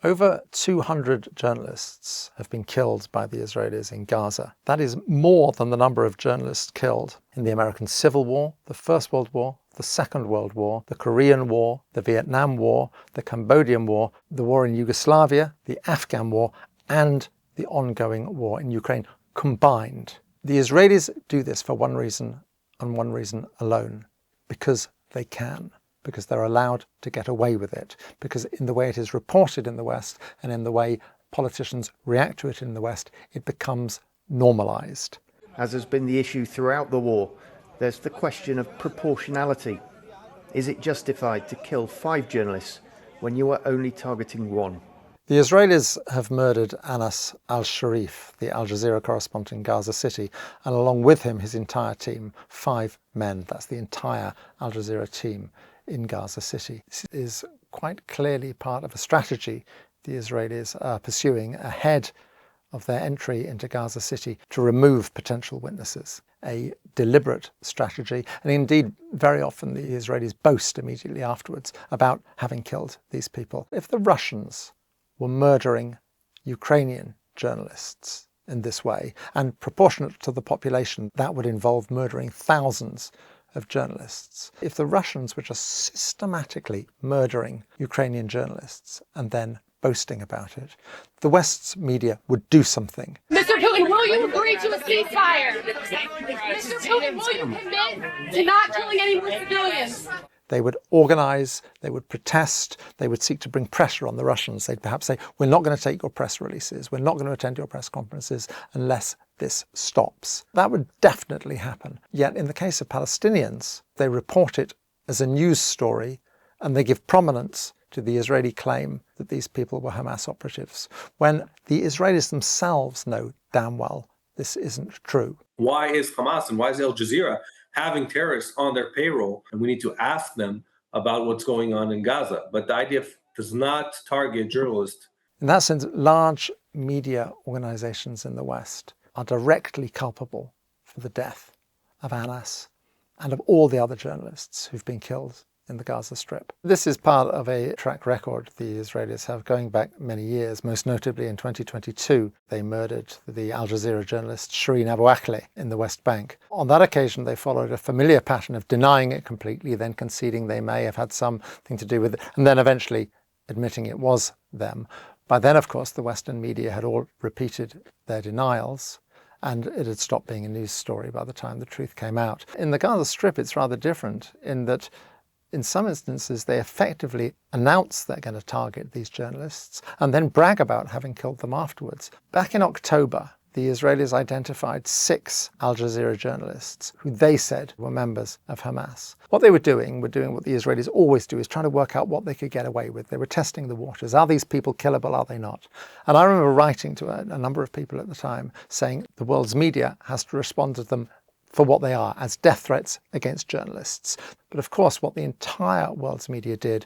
Over 200 journalists have been killed by the Israelis in Gaza. That is more than the number of journalists killed in the American Civil War, the First World War, the Second World War, the Korean War, the Vietnam War, the Cambodian War, the war in Yugoslavia, the Afghan War, and the ongoing war in Ukraine combined. The Israelis do this for one reason and one reason alone: because they can. Because they're allowed to get away with it, because in the way it is reported in the West and in the way politicians react to it in the West, it becomes normalized. As has been the issue throughout the war, there's the question of proportionality. Is it justified to kill 5 journalists when you are only targeting 1? The Israelis have murdered Anas al-Sharif, the Al Jazeera correspondent in Gaza City, and along with him, his entire team, 5 men. That's the entire Al Jazeera team in Gaza City. This is quite clearly part of a strategy the Israelis are pursuing ahead of their entry into Gaza City to remove potential witnesses. A deliberate strategy, and indeed very often the Israelis boast immediately afterwards about having killed these people. If the Russians were murdering Ukrainian journalists in this way, and proportionate to the population, that would involve murdering thousands of journalists. If the Russians were just systematically murdering Ukrainian journalists and then boasting about it, the West's media would do something. Mr. Putin, will you agree to a ceasefire? Mr. Putin, will you commit to not killing any more civilians? They would organize, they would protest, they would seek to bring pressure on the Russians. They'd perhaps say, we're not going to take your press releases, we're not going to attend your press conferences unless this stops. That would definitely happen. Yet in the case of Palestinians, they report it as a news story and they give prominence to the Israeli claim that these people were Hamas operatives, when the Israelis themselves know damn well this isn't true. Why is Hamas and why is Al Jazeera having terrorists on their payroll? And we need to ask them about what's going on in Gaza. But the IDF does not target journalists. In that sense, large media organizations in the West are directly culpable for the death of Anas and of all the other journalists who've been killed in the Gaza Strip. This is part of a track record the Israelis have going back many years. Most notably in 2022, they murdered the Al Jazeera journalist Shireen Abu Akleh in the West Bank. On that occasion, they followed a familiar pattern of denying it completely, then conceding they may have had something to do with it, and then eventually admitting it was them. By then, of course, the Western media had all repeated their denials, and it had stopped being a news story by the time the truth came out. In the Gaza Strip, it's rather different in that in some instances, they effectively announce they're going to target these journalists and then brag about having killed them afterwards. Back in October, the Israelis identified 6 Al Jazeera journalists who they said were members of Hamas. What they were doing what the Israelis always do, is trying to work out what they could get away with. They were testing the waters. Are these people killable? Are they not? And I remember writing to a number of people at the time saying the world's media has to respond to them for what they are, as death threats against journalists. But of course, what the entire world's media did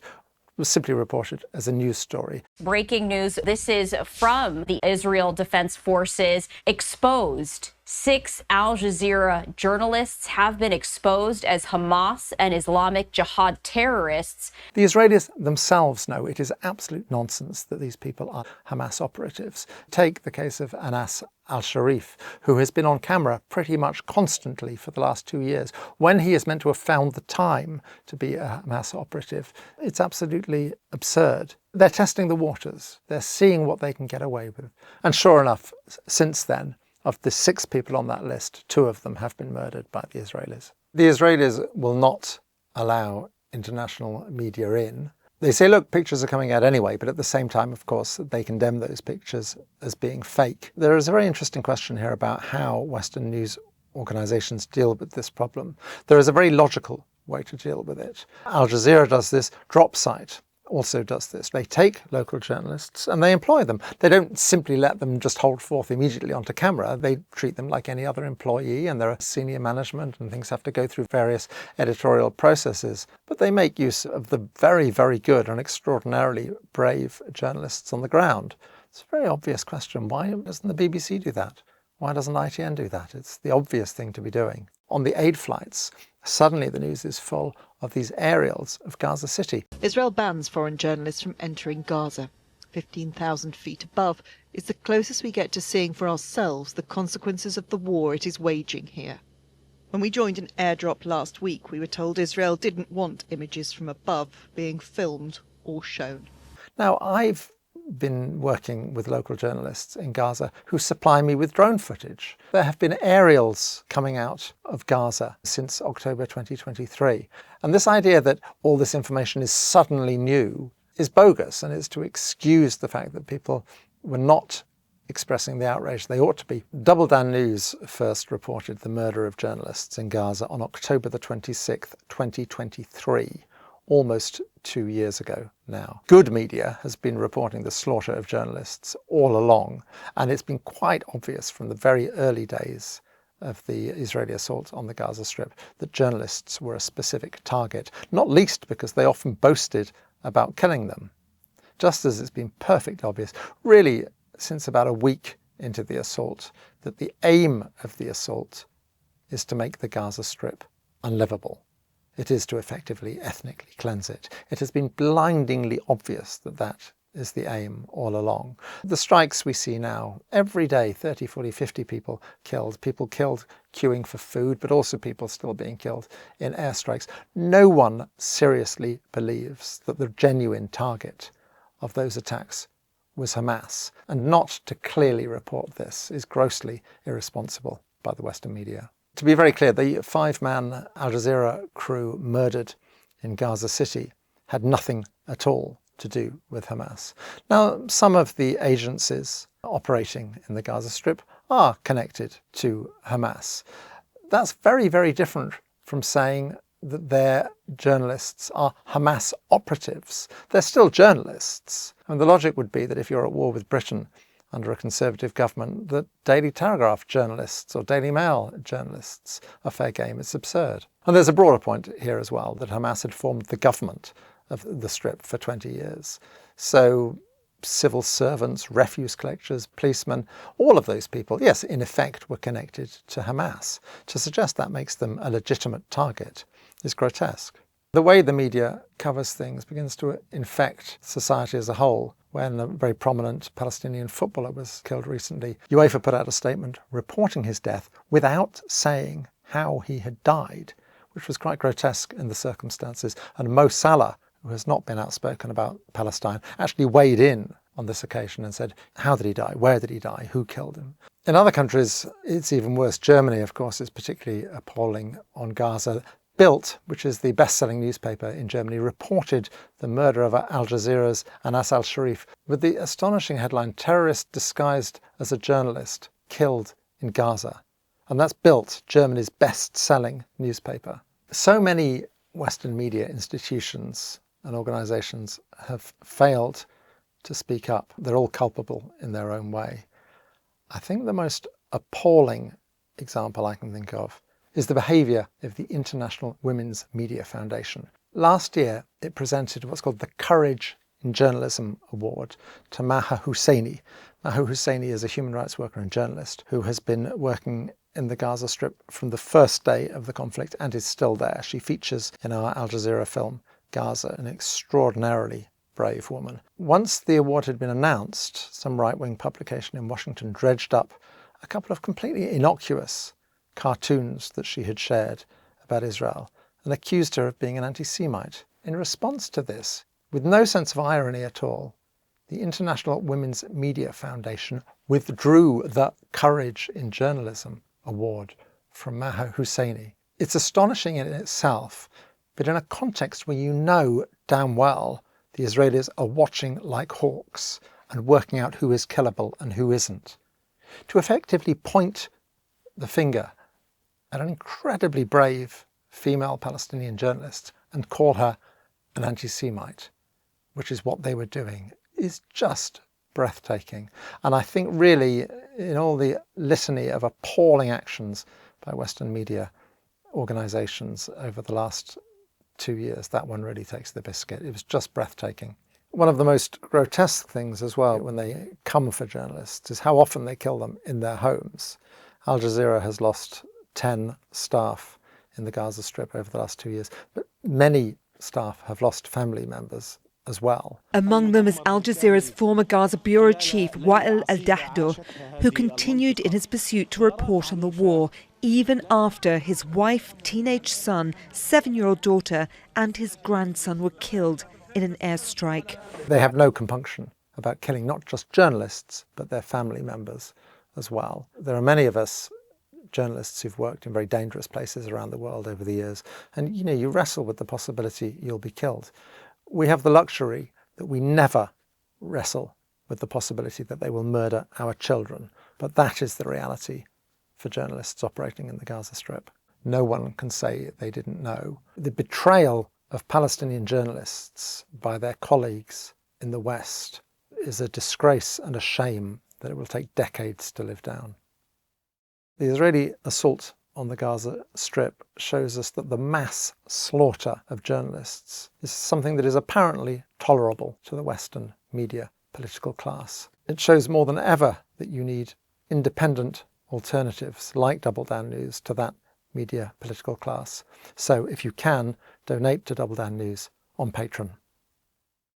was simply reported as a news story. Breaking news. This is from the Israel Defense Forces. Exposed. 6 Al Jazeera journalists have been exposed as Hamas and Islamic Jihad terrorists. The Israelis themselves know it is absolute nonsense that these people are Hamas operatives. Take the case of Anas al-Sharif, who has been on camera pretty much constantly for the last 2 years, when he is meant to have found the time to be a Hamas operative. It's absolutely absurd. They're testing the waters. They're seeing what they can get away with. And sure enough, since then, of the 6 people on that list, 2 of them have been murdered by the Israelis. The Israelis will not allow international media in. They say, look, pictures are coming out anyway, but at the same time, of course, they condemn those pictures as being fake. There is a very interesting question here about how Western news organizations deal with this problem. There is a very logical way to deal with it. Al Jazeera does this, DropSite also does this. They take local journalists and they employ them. They don't simply let them just hold forth immediately onto camera. They treat them like any other employee, and there are senior management and things have to go through various editorial processes. But they make use of the very, very good and extraordinarily brave journalists on the ground. It's a very obvious question. Why doesn't the BBC do that? Why doesn't ITN do that? It's the obvious thing to be doing. On the aid flights, suddenly the news is full of these aerials of Gaza City. Israel bans foreign journalists from entering Gaza. 15,000 feet above, is the closest we get to seeing for ourselves the consequences of the war it is waging here. When we joined an airdrop last week, we were told Israel didn't want images from above being filmed or shown. Now, I've been working with local journalists in Gaza who supply me with drone footage. There have been aerials coming out of Gaza since October 2023. And this idea that all this information is suddenly new is bogus, and it's to excuse the fact that people were not expressing the outrage they ought to be. Double Down News first reported the murder of journalists in Gaza on October the 26th, 2023. Almost 2 years ago now. Good media has been reporting the slaughter of journalists all along, and it's been quite obvious from the very early days of the Israeli assault on the Gaza Strip that journalists were a specific target, not least because they often boasted about killing them. Just as it's been perfectly obvious, really since about a week into the assault, that the aim of the assault is to make the Gaza Strip unlivable. It is to effectively ethnically cleanse it. It has been blindingly obvious that that is the aim all along. The strikes we see now, every day 30, 40, 50 people killed queuing for food, but also people still being killed in airstrikes. No one seriously believes that the genuine target of those attacks was Hamas, and not to clearly report this is grossly irresponsible by the Western media. To be very clear, the 5-man Al Jazeera crew murdered in Gaza City had nothing at all to do with Hamas. Now, some of the agencies operating in the Gaza Strip are connected to Hamas. That's very, very different from saying that their journalists are Hamas operatives. They're still journalists. And the logic would be that if you're at war with Britain under a Conservative government, that Daily Telegraph journalists or Daily Mail journalists are fair game. It's absurd. And there's a broader point here as well, that Hamas had formed the government of the Strip for 20 years. So civil servants, refuse collectors, policemen, all of those people, yes, in effect were connected to Hamas. To suggest that makes them a legitimate target is grotesque. The way the media covers things begins to infect society as a whole. When a very prominent Palestinian footballer was killed recently, UEFA put out a statement reporting his death without saying how he had died, which was quite grotesque in the circumstances. And Mo Salah, who has not been outspoken about Palestine, actually weighed in on this occasion and said, how did he die? Where did he die? Who killed him? In other countries, it's even worse. Germany, of course, is particularly appalling on Gaza. Bild, which is the best-selling newspaper in Germany, reported the murder of Al Jazeera's Anas al-Sharif with the astonishing headline, "Terrorist disguised as a journalist killed in Gaza." And that's Bild, Germany's best-selling newspaper. So many Western media institutions and organisations have failed to speak up. They're all culpable in their own way. I think the most appalling example I can think of is the behaviour of the International Women's Media Foundation. Last year, it presented what's called the Courage in Journalism Award to Maha Husseini. Maha Husseini is a human rights worker and journalist who has been working in the Gaza Strip from the first day of the conflict and is still there. She features in our Al Jazeera film, Gaza, an extraordinarily brave woman. Once the award had been announced, some right-wing publication in Washington dredged up a couple of completely innocuous cartoons that she had shared about Israel and accused her of being an anti-Semite. In response to this, with no sense of irony at all, the International Women's Media Foundation withdrew the Courage in Journalism Award from Maha Husseini. It's astonishing in itself, but in a context where you know damn well the Israelis are watching like hawks and working out who is killable and who isn't. To effectively point the finger at an incredibly brave female Palestinian journalist and call her an anti-Semite, which is what they were doing, is just breathtaking. And I think really, in all the litany of appalling actions by Western media organisations over the last 2 years, that one really takes the biscuit. It was just breathtaking. One of the most grotesque things as well when they come for journalists is how often they kill them in their homes. Al Jazeera has lost 10 staff in the Gaza Strip over the last 2 years, but many staff have lost family members as well. Among them is Al Jazeera's former Gaza bureau chief, Wael al-Dahdo, who continued in his pursuit to report on the war, even after his wife, teenage son, 7-year-old daughter and his grandson were killed in an airstrike. They have no compunction about killing not just journalists, but their family members as well. There are many of us journalists who've worked in very dangerous places around the world over the years, and you wrestle with the possibility you'll be killed. We have the luxury that we never wrestle with the possibility that they will murder our children, but that is the reality for journalists operating in the Gaza Strip. No one can say they didn't know. The betrayal of Palestinian journalists by their colleagues in the West is a disgrace and a shame that it will take decades to live down. The Israeli assault on the Gaza Strip shows us that the mass slaughter of journalists is something that is apparently tolerable to the Western media political class. It shows more than ever that you need independent alternatives like Double Down News to that media political class. So if you can, donate to Double Down News on Patreon.